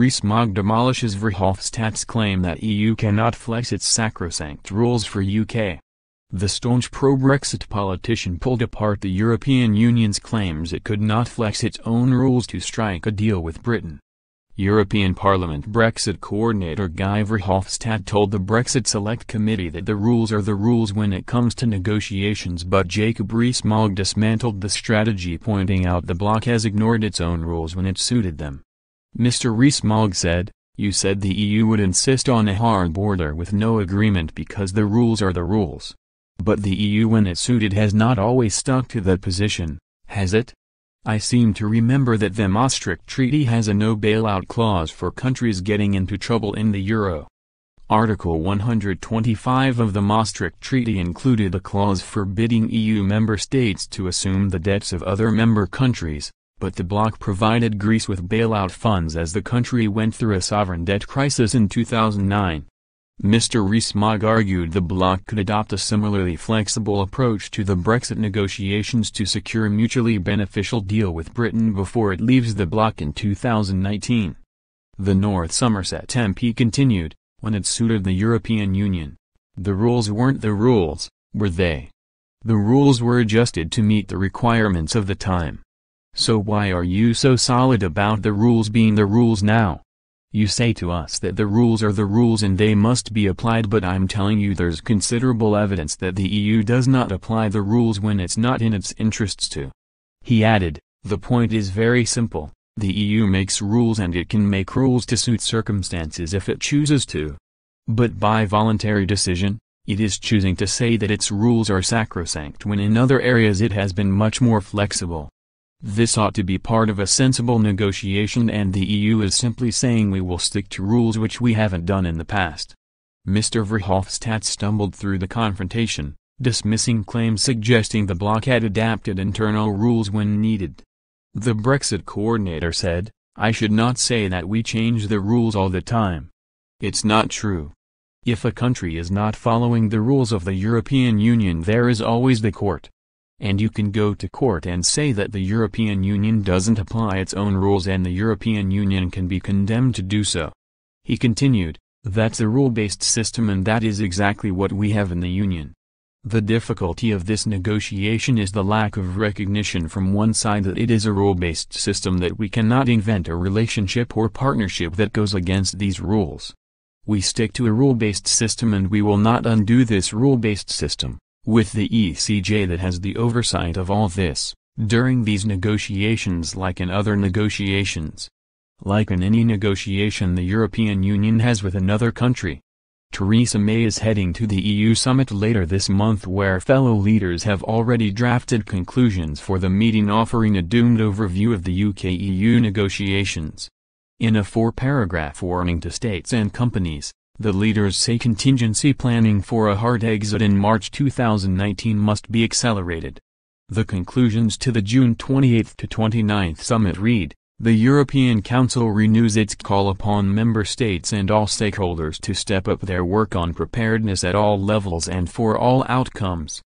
Rees Mogg demolishes Verhofstadt's claim that EU cannot flex its sacrosanct rules for UK. The staunch pro-Brexit politician pulled apart the European Union's claims it could not flex its own rules to strike a deal with Britain. European Parliament Brexit coordinator Guy Verhofstadt told the Brexit Select Committee that the rules are the rules when it comes to negotiations, but Jacob Rees-Mogg dismantled the strategy, pointing out the bloc has ignored its own rules when it suited them. Mr. Rees-Mogg said, "You said the EU would insist on a hard border with no agreement because the rules are the rules. But the EU when it suited has not always stuck to that position, has it? I seem to remember that the Maastricht Treaty has a no bailout clause for countries getting into trouble in the euro. Article 125 of the Maastricht Treaty included a clause forbidding EU member states to assume the debts of other member countries, but the bloc provided Greece with bailout funds as the country went through a sovereign debt crisis in 2009. Mr. Rees-Mogg argued the bloc could adopt a similarly flexible approach to the Brexit negotiations to secure a mutually beneficial deal with Britain before it leaves the bloc in 2019. The North Somerset MP continued, "When it suited the European Union, the rules weren't the rules, were they? The rules were adjusted to meet the requirements of the time. So why are you so solid about the rules being the rules now? You say to us that the rules are the rules and they must be applied, but I'm telling you there's considerable evidence that the EU does not apply the rules when it's not in its interests to." He added, "The point is very simple, the EU makes rules and it can make rules to suit circumstances if it chooses to. But by voluntary decision, it is choosing to say that its rules are sacrosanct when in other areas it has been much more flexible. This ought to be part of a sensible negotiation, and the EU is simply saying we will stick to rules which we haven't done in the past." Mr. Verhofstadt stumbled through the confrontation, dismissing claims suggesting the bloc had adapted internal rules when needed. The Brexit coordinator said, "I should not say that we change the rules all the time. It's not true. If a country is not following the rules of the European Union, there is always the court. And you can go to court and say that the European Union doesn't apply its own rules and the European Union can be condemned to do so." He continued, "That's a rule-based system and that is exactly what we have in the Union. The difficulty of this negotiation is the lack of recognition from one side that it is a rule-based system, that we cannot invent a relationship or partnership that goes against these rules. We stick to a rule-based system and we will not undo this rule-based system, with the ECJ that has the oversight of all this, during these negotiations like in other negotiations. Like in any negotiation the European Union has with another country." Theresa May is heading to the EU summit later this month, where fellow leaders have already drafted conclusions for the meeting offering a doomed overview of the UK-EU negotiations. In a 4-paragraph warning to states and companies, the leaders say contingency planning for a hard exit in March 2019 must be accelerated. The conclusions to the June 28 to 29 summit read, "The European Council renews its call upon member states and all stakeholders to step up their work on preparedness at all levels and for all outcomes.